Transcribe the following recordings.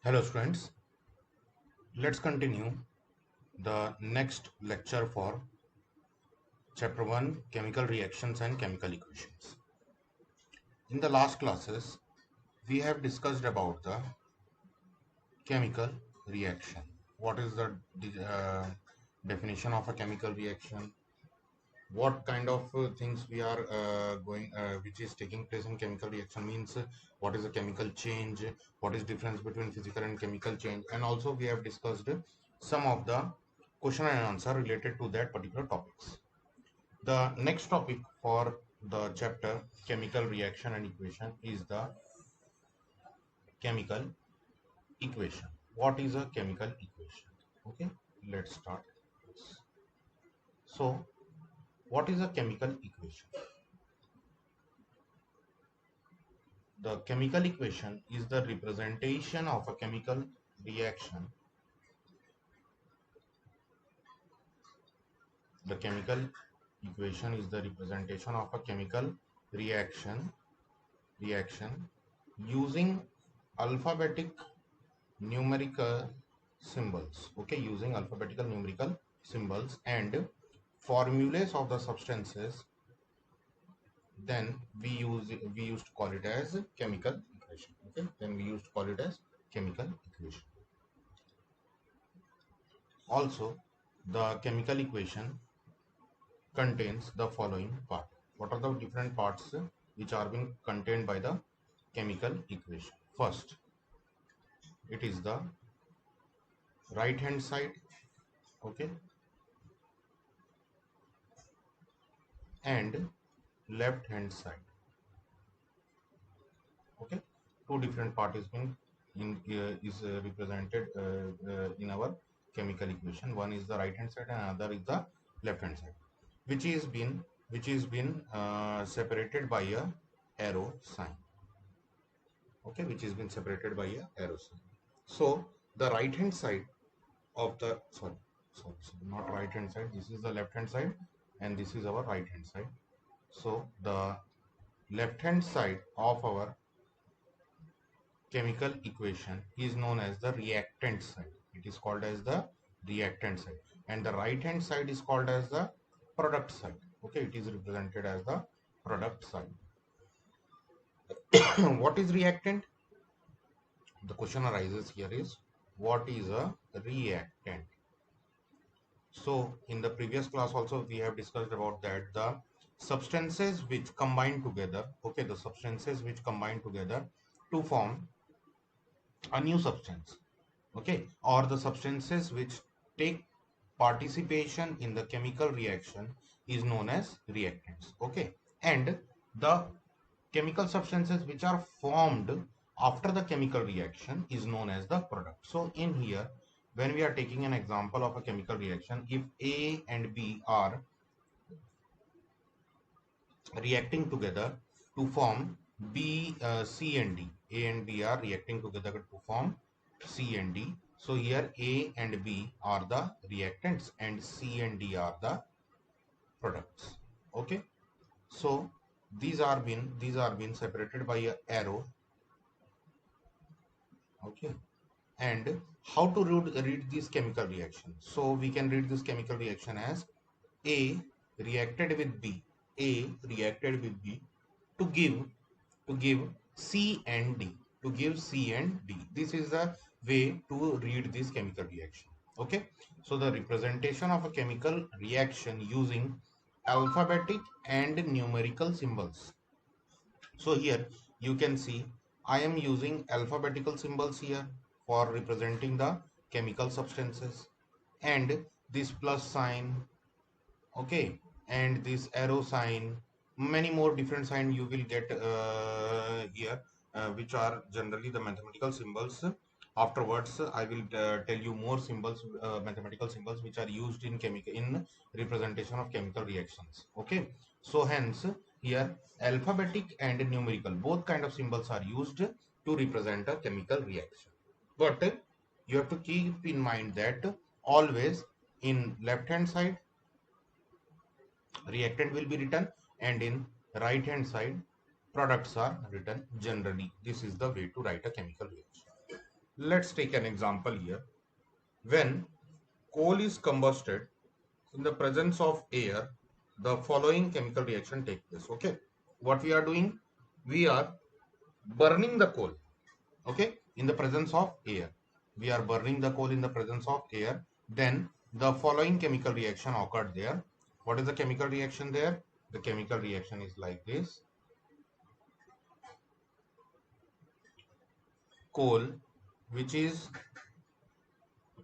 Hello students, let's continue the next lecture for chapter 1 chemical reactions and chemical equations. In the last classes we have discussed about the chemical reaction. What is the definition of a chemical reaction? What kind of things we are which is taking place in chemical reaction means what is a chemical change, what is difference between physical and chemical change, and also we have discussed some of the question and answer related to that particular topics. The next topic for the chapter chemical reaction and equation is the chemical equation. What is a chemical equation? Okay, let's start. So what is a chemical equation? The chemical equation is the representation of a chemical reaction. The chemical equation is the representation of a chemical reaction using alphabetic numerical symbols. Okay, using alphabetical numerical symbols and formulas of the substances. Then we used to call it as chemical equation. Okay, then we used to call it as chemical equation. Also, the chemical equation contains the following part. What are the different parts which are being contained by the chemical equation? First, it is the right hand side, okay, and left hand side. Okay, two different parts is being represented in our chemical equation. One is the right hand side and another is the left hand side, which is been separated by a arrow sign. Okay, which has been separated by a arrow sign. So the right hand side of the sorry, not right hand side, this is the left hand side and this is our right hand side. So the left hand side of our chemical equation is known as the reactant side. It is called as the reactant side, and the right hand side is called as the product side. Okay, it is represented as the product side. What is reactant? The question arises here is, what is a reactant? So in the previous class also we have discussed about that the substances which combine together, okay, the substances which combine together to form a new substance, okay, or the substances which take participation in the chemical reaction is known as reactants. Okay, and the chemical substances which are formed after the chemical reaction is known as the product. So in here, when we are taking an example of a chemical reaction, if A and B are reacting together to form C and D, A and B are reacting together to form C and D. So here A and B are the reactants and C and D are the products. Okay, so these are been separated by a arrow. Okay, and how to read this chemical reaction? So we can read this chemical reaction as A reacted with B, A reacted with B to give C and D, to give C and D. This is the way to read this chemical reaction. Okay, so the representation of a chemical reaction using alphabetic and numerical symbols. So here you can see I am using alphabetical symbols here for representing the chemical substances, and this plus sign, okay, and this arrow sign, many more different sign you will get here, which are generally the mathematical symbols. Afterwards I will tell you more symbols, mathematical symbols which are used in representation of chemical reactions. Okay, so hence here alphabetic and numerical both kind of symbols are used to represent a chemical reaction, but you have to keep in mind that always in left hand side reactant will be written and in right hand side products are written generally. This is the way to write a chemical reaction. Let's take an example here. When coal is combusted in the presence of air, the following chemical reaction takes place. Okay, what we are doing, we are burning the coal. Okay, in the presence of air, we are burning the coal in the presence of air. Then the following chemical reaction occurred there. What is the chemical reaction there? The chemical reaction is like this. Coal, which is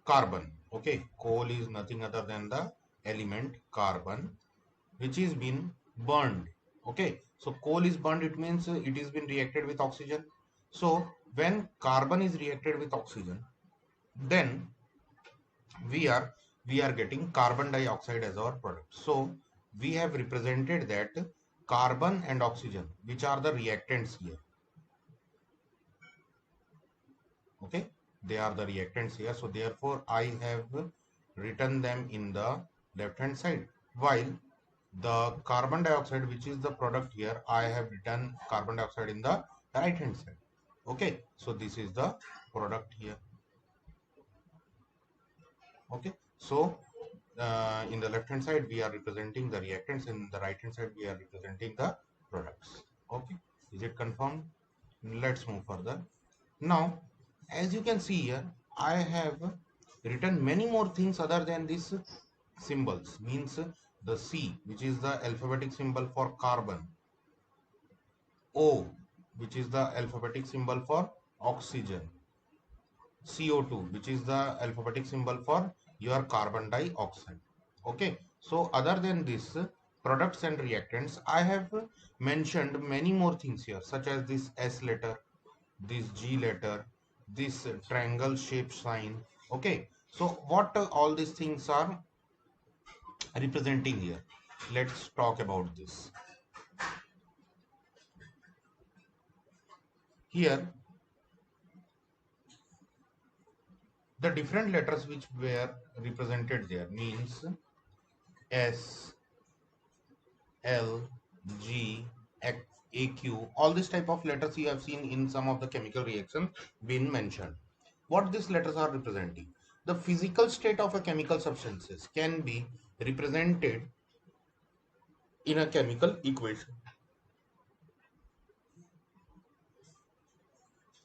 carbon. Okay, coal is nothing other than the element carbon, which is been burned. Okay, so coal is burned, it means it is been reacted with oxygen. So when carbon is reacted with oxygen, then we are getting carbon dioxide as our product. So we have represented that carbon and oxygen, which are the reactants here. Okay, they are the reactants here, so therefore I have written them in the left hand side, while the carbon dioxide, which is the product here, I have written carbon dioxide in the right hand side. Okay, so this is the product here. Okay, so in the left hand side we are representing the reactants, in the right hand side we are representing the products. Okay, is it confirmed? Let's move further. Now, as you can see here, I have written many more things other than these symbols. Means the C, which is the alphabetic symbol for carbon. O, which is the alphabetic symbol for oxygen. CO2, which is the alphabetic symbol for your carbon dioxide. Okay, so other than this products and reactants, I have mentioned many more things here, such as this S letter, this G letter, this triangle shaped sign. Okay, so what all these things are representing here? Let's talk about this. Here, the different letters which were represented there means S, L, G, AQ, all this type of letters you have seen in some of the chemical reactions been mentioned. What these letters are representing? The physical state of a chemical substances can be represented in a chemical equation.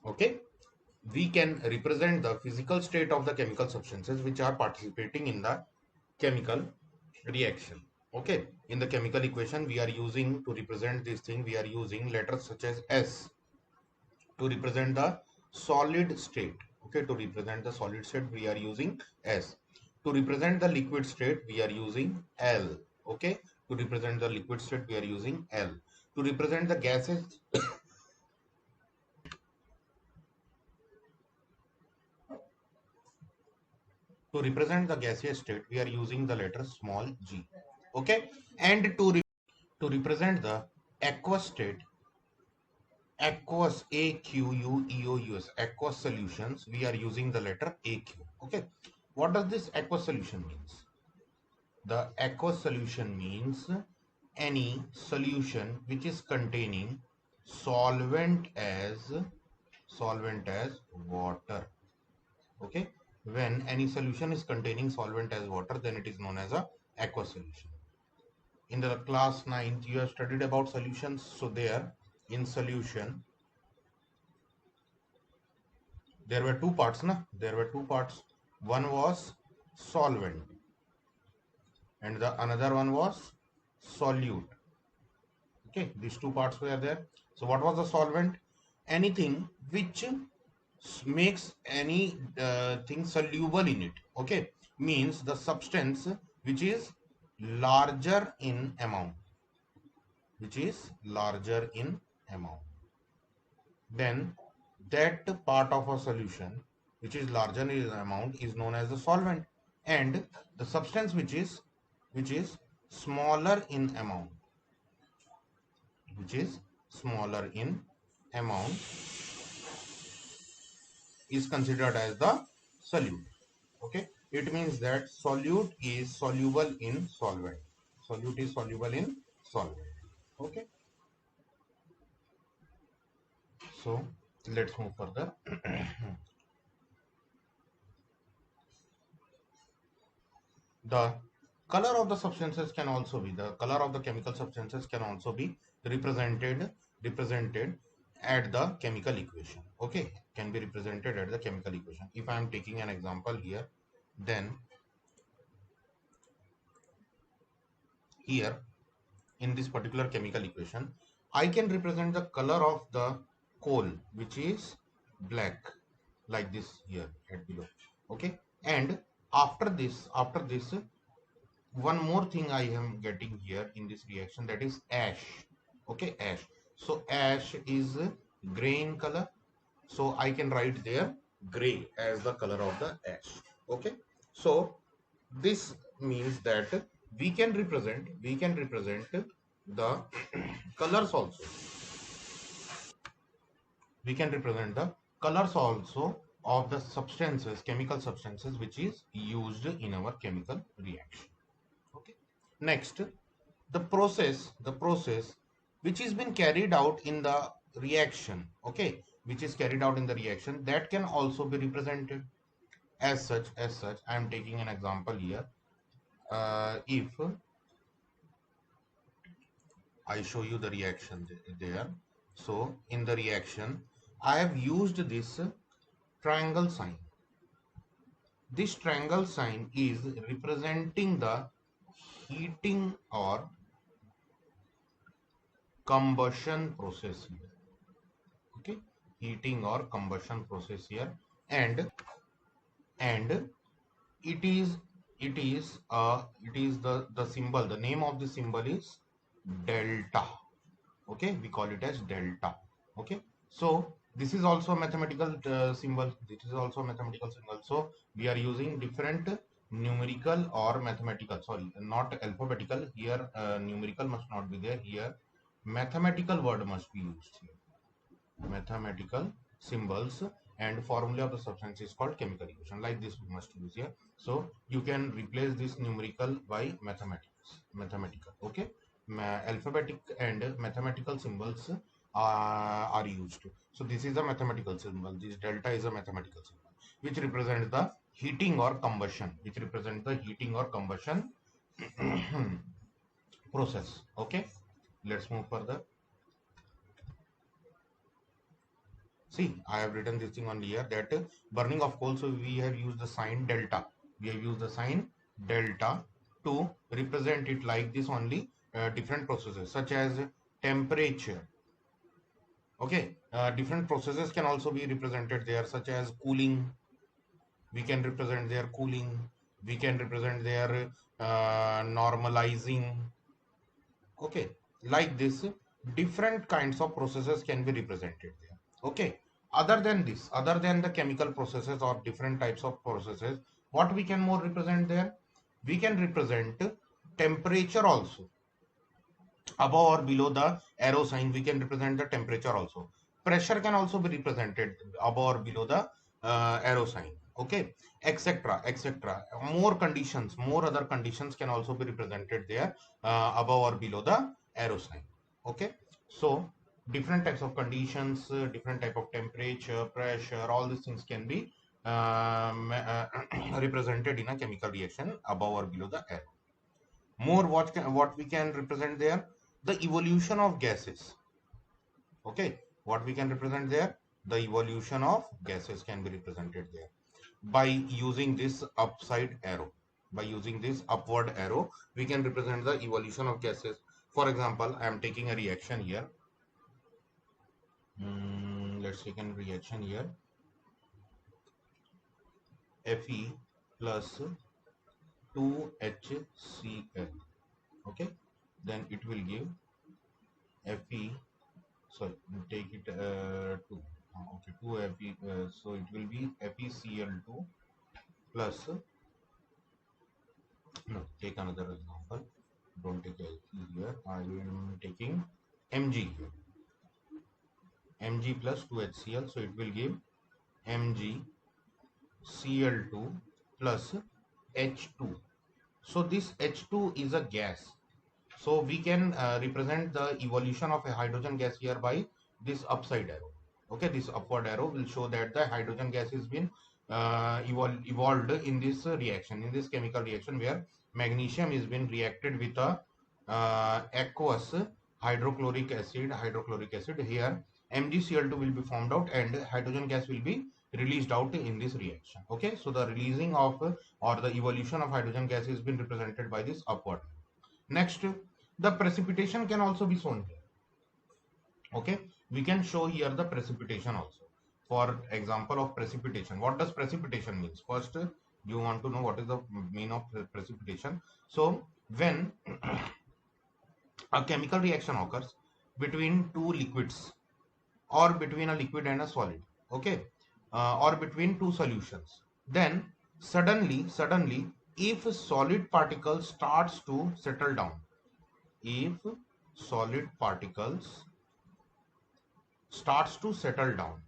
Okay, we can represent the physical state of the chemical substances which are participating in the chemical reaction. Okay, in the chemical equation we are using, to represent this thing, we are using letters such as S to represent the solid state. Okay, to represent the solid state we are using S. To represent the liquid state we are using L. Okay, to represent the liquid state we are using L. To represent the gases to represent the gaseous state we are using the letter small g. Okay, and to represent the aqueous state, aqueous, aqueous, aqueous solutions, we are using the letter aq. Okay, what does this aqueous solution means? The aqueous solution means any solution which is containing solvent as water. Okay, when any solution is containing solvent as water, then it is known as a aqueous solution. In the class 9th you have studied about solutions, so there in solution there were two parts, there were two parts. One was solvent and the another one was solute. Okay, these two parts were there. So what was the solvent? Anything which makes any thing soluble in it. Okay, means the substance which is larger in amount, then that part of a solution which is larger in amount is known as the solvent, and the substance which is smaller in amount, is considered as the solute. Okay, it means that solute is soluble in solvent. Okay, so let's move further. the color of the substances can also be, the color of the chemical substances can also be represented at the chemical equation. Okay, can be represented at the chemical equation. If I am taking an example here, then here in this particular chemical equation, I can represent the color of the coal, which is black, like this here at below. Okay, and after this, one more thing I am getting here in this reaction, that is ash. Okay, ash. So ash is gray in color, so I can write there gray as the color of the ash. Okay, so this means that we can represent the colors also. We can represent the colors also of the substances, chemical substances, which is used in our chemical reaction. Okay, next, the process which is been carried out in the reaction. Okay, which is carried out in the reaction, that can also be represented as such. I am taking an example here. If I show you the reaction there, so in the reaction I have used this triangle sign. This triangle sign is representing the heating or combustion process here. Okay, heating or combustion process here, and it is the symbol, the name of the symbol is delta. Okay, we call it as delta. Okay, so this is also a mathematical symbol. This is also a mathematical symbol. So we are using different numerical or mathematical, sorry, not alphabetical here. Numerical must not be there here. Mathematical word must be used here. Mathematical symbols, and formula of the substance is called chemical equation. Like this we must use here. So you can replace this numerical by mathematical. Okay, alphabetic and mathematical symbols are used. So this is a mathematical symbol. This delta is a mathematical symbol which represents the heating or combustion, process. Okay, let's move further. See, I have written this thing on here, that burning of coal. So we have used the sign delta. We have used the sign delta to represent it like this only. Different processes such as temperature. Okay, different processes can also be represented there, such as cooling. We can represent their cooling. We can represent their normalizing. Okay, like this, different kinds of processes can be represented there. Okay, other than the chemical processes or different types of processes, what we can more represent there? We can represent temperature also. Above or below the arrow sign, we can represent the temperature also. Pressure can also be represented above or below the arrow sign. Okay, etc. More conditions, more other conditions can also be represented there, above or below the arrow sign. Okay, so different types of conditions, different type of temperature, pressure, all these things can be represented in a chemical reaction above or below the arrow. More, what we can represent there? The evolution of gases. Okay, what we can represent there? The evolution of gases can be represented there by using this upside arrow. By using this upward arrow, we can represent the evolution of gases. For example, I am taking a reaction here. Let's take a reaction here. Fe plus 2HCl. Okay, then it will give Fe, sorry, take it to, okay, 2Fe, so it will be FeCl2 plus, no, take another example, don't take Fe here, I am taking Mg here, Mg plus 2HCl, so it will give MgCl2 plus H2. So this H2 is a gas. So we can represent the evolution of a hydrogen gas here by this upside arrow. Okay, this upward arrow will show that the hydrogen gas has been evolved in this reaction, in this chemical reaction, where magnesium is been reacted with a aqueous hydrochloric acid. Here MgCl2 will be formed out and hydrogen gas will be released out in this reaction. Okay, so the releasing of or the evolution of hydrogen gas has been represented by this upward. Next, the precipitation can also be shown here. Okay, we can show here the precipitation also. For example of precipitation, what does precipitation means? First, you want to know what is the mean of precipitation. So when a chemical reaction occurs between two liquids or between a liquid and a solid, okay, or between two solutions, then suddenly if solid particle starts to settle down, if solid particles starts to settle down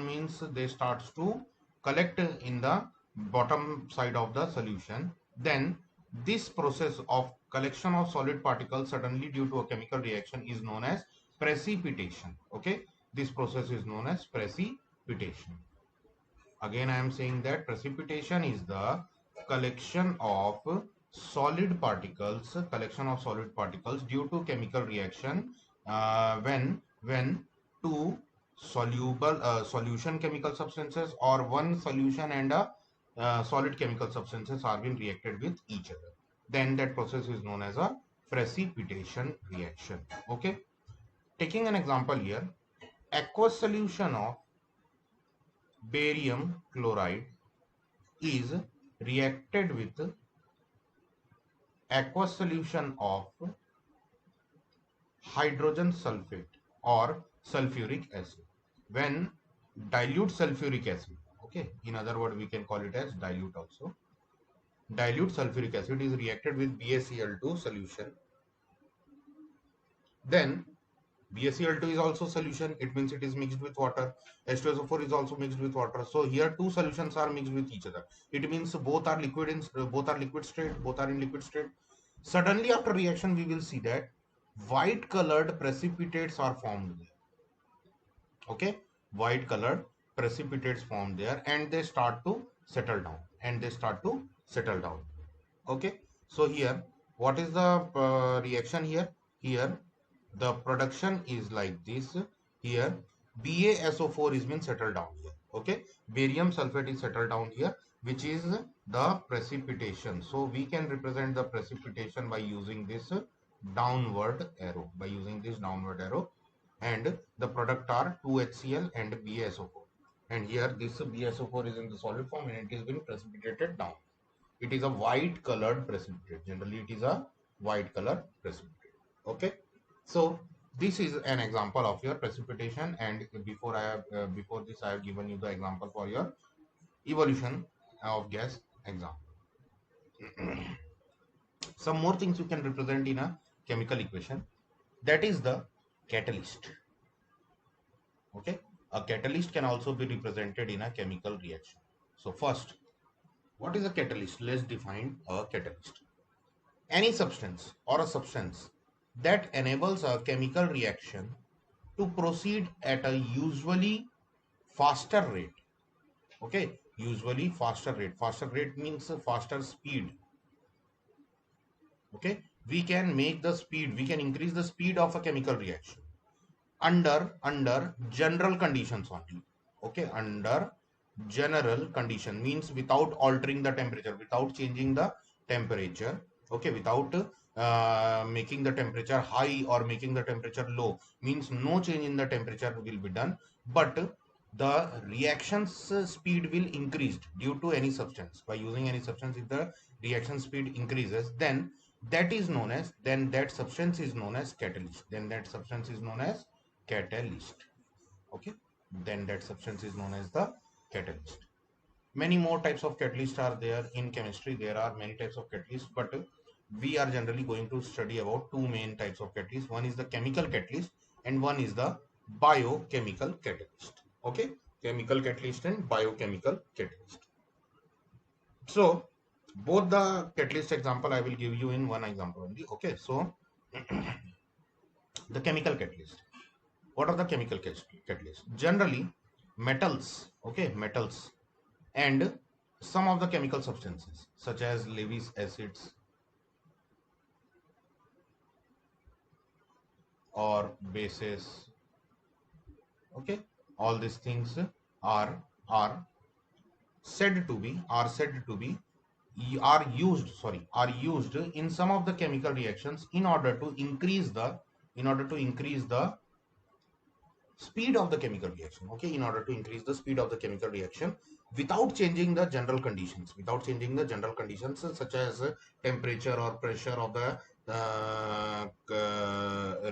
means they starts to collect in the bottom side of the solution, then this process of collection of solid particles suddenly due to a chemical reaction is known as precipitation. Okay, this process is known as precipitation. Again I am saying that precipitation is the collection of solid particles due to chemical reaction, when two solution chemical substances or one solution and a solid chemical substances are being reacted with each other, then that process is known as a precipitation reaction. Okay, taking an example here, aqueous solution of barium chloride is reacted with aqueous solution of hydrogen sulfate or sulfuric acid. When dilute sulfuric acid, okay, in other words we can call it as dilute also, dilute sulfuric acid is reacted with BaCl2 solution, then BaCl2 is also solution, it means it is mixed with water. H2SO4 is also mixed with water. So here two solutions are mixed with each other. It means both are liquid in liquid state. Suddenly after reaction we will see that white colored precipitates are formed there. Okay, white colored precipitates formed there and they start to settle down. Okay, so here what is the reaction here? Here the production is like this. Here BaSO4 is been settled down here. Okay, barium sulfate is settled down here, which is the precipitation. So we can represent the precipitation by using this downward arrow, and the product are 2HCl and BaSO4, and here this BaSO4 is in the solid form and it is been precipitated down. It is a white colored precipitate. Generally it is a white color precipitate. Okay, so this is an example of your precipitation, and before this I have given you the example for your evolution of gas example. Some more things you can represent in a chemical equation, that is the catalyst. Okay, a catalyst can also be represented in a chemical reaction. So first, what is a catalyst? Let's define a catalyst. Any substance or a substance that enables a chemical reaction to proceed at a usually faster rate. Okay, usually faster rate. Faster rate means faster speed. Okay, we can increase the speed of a chemical reaction under general conditions only. Okay, under general condition means without altering the temperature, without changing the temperature. Okay, without making the temperature high or making the temperature low, means no change in the temperature will be done, but the reactions speed will increase due to any substance. By using any substance, if the reaction speed increases, then that substance is known as catalyst. Okay, then that substance is known as the catalyst. Many more types of catalysts are there in chemistry. There are many types of catalysts, but we are generally going to study about two main types of catalysts. One is the chemical catalyst and one is the biochemical catalyst. Okay, chemical catalyst and biochemical catalyst. So both the catalyst example I will give you in one example only. Okay, so the chemical catalyst. What are the chemical catalysts? Generally metals, okay, metals and some of the chemical substances such as Lewis acids or bases. Okay, all these things are said to be are used in some of the chemical reactions in order to increase the speed of the chemical reaction. Okay, in order to increase the speed of the chemical reaction without changing the general conditions such as temperature or pressure of the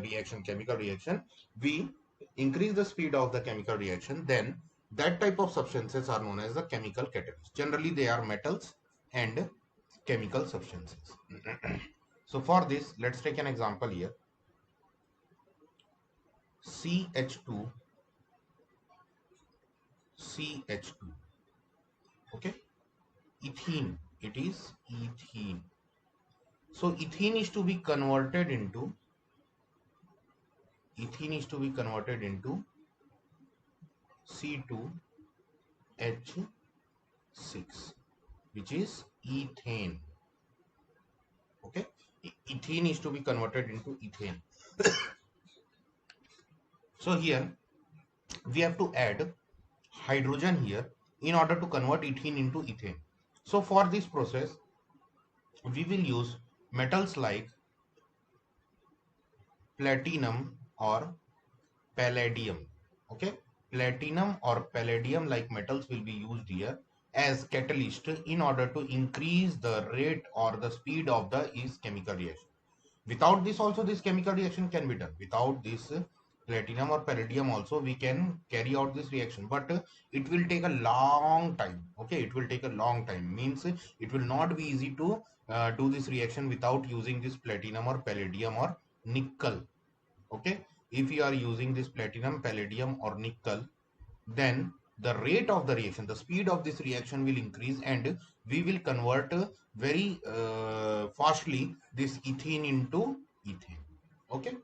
reaction chemical reaction. We increase the speed of the chemical reaction, then that type of substances are known as the chemical catalysts. Generally they are metals and chemical substances. So for this, let's take an example here. CH2, CH2. Okay, ethene, it is ethene. So ethene is to be converted into C2H6, which is ethane. Okay, ethene is to be converted into ethane. So here we have to add hydrogen here in order to convert ethene into ethane. So for this process we will use metals like platinum or palladium. Okay, platinum or palladium like metals will be used here as catalyst in order to increase the rate or the speed of the chemical reaction. Without this also this chemical reaction can be done. Without this platinum or palladium also we can carry out this reaction, but it will take a long time. Okay, it will take a long time, means it will not be easy to do this reaction without using this platinum or palladium or nickel. Okay, if you are using this platinum, palladium or nickel, then the rate of the reaction, the speed of this reaction will increase, and we will convert very fastly this ethene into ethane. Okay,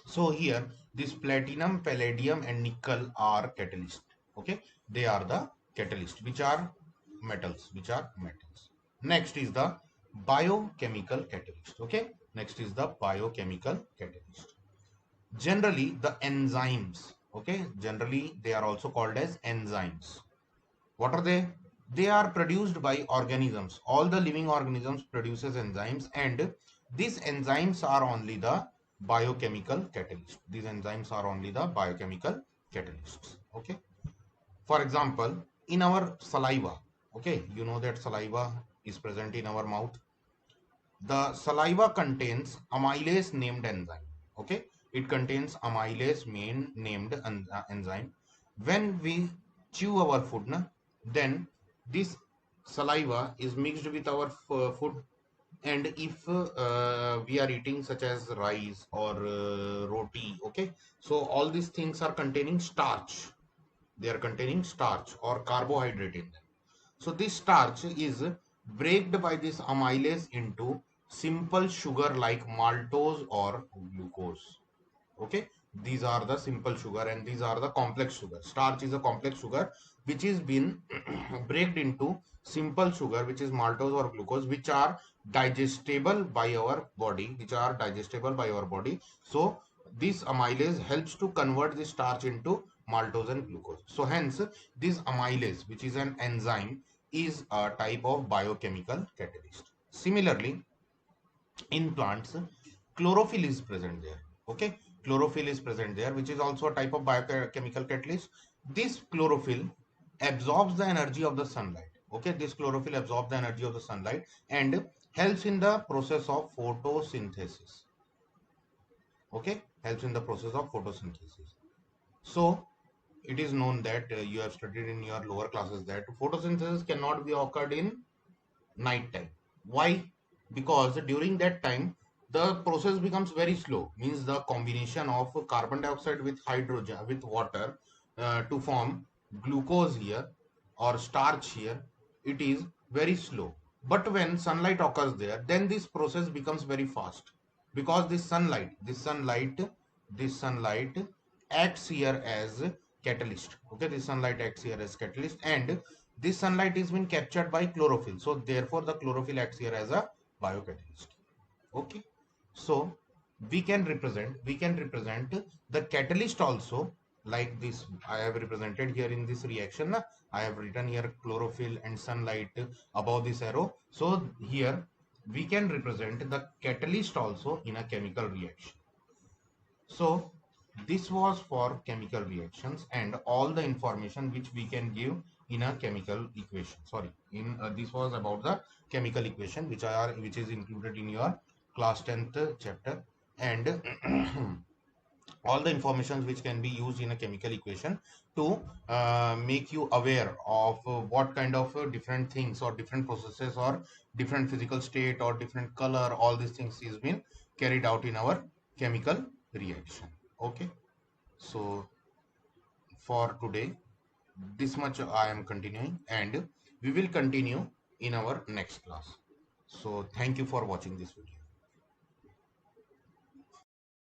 so here this platinum, palladium and nickel are catalyst. Okay, they are the catalyst, which are metals. Next is the biochemical catalyst. Okay, next is the biochemical catalyst. Generally the enzymes, okay, generally they are also called as enzymes. What are they? They are produced by organisms. All the living organisms produces enzymes, and these enzymes are only the biochemical catalysts. These enzymes are only the biochemical catalysts. Okay, for example, in our saliva, okay, you know that saliva is present in our mouth. The saliva contains amylase named enzyme. Okay, it contains amylase named enzyme. When we chew our food, then this saliva is mixed with our food, and if we are eating such as rice or roti, okay, so all these things are containing starch. They are containing starch or carbohydrate in them. So this starch is breaked by this amylase into simple sugar like maltose or glucose. Okay, these are the simple sugar and these are the complex sugar. Starch is a complex sugar which is been breaked into simple sugar, which is maltose or glucose, which are digestible by our body, So this amylase helps to convert the starch into maltose and glucose. So hence this amylase, which is an enzyme, is a type of biochemical catalyst. Similarly, in plants, chlorophyll is present there. Okay, chlorophyll is present there, which is also a type of biochemical catalyst. This chlorophyll absorbs the energy of the sunlight. Okay, this chlorophyll absorbs the energy of the sunlight and helps in the process of photosynthesis. Okay, helps in the process of photosynthesis. So it is known that you have studied in your lower classes that photosynthesis cannot be occurred in night time. Why? Because during that time the process becomes very slow, means the combination of carbon dioxide with hydrogen with water to form glucose here or starch here, it is very slow. But when sunlight occurs there, then this process becomes very fast, because this sunlight acts here as catalyst. Okay, this sunlight acts here as catalyst, and This sunlight is been captured by chlorophyll, so therefore the chlorophyll acts here as a biocatalyst. Okay, so we can represent the catalyst also like this. I have represented here in this reaction. I have written here chlorophyll and sunlight above this arrow. So here we can represent the catalyst also in a chemical reaction. So this was for chemical reactions and all the information which we can give in a chemical equation. Sorry, in this was about the chemical equation which is included in your class 10th chapter, and all the informations which can be used in a chemical equation to make you aware of what kind of different things or different processes or different physical state or different color, all these things is been carried out in our chemical reaction. Okay, so for today this much I am continuing, and we will continue in our next class. So thank you for watching this video.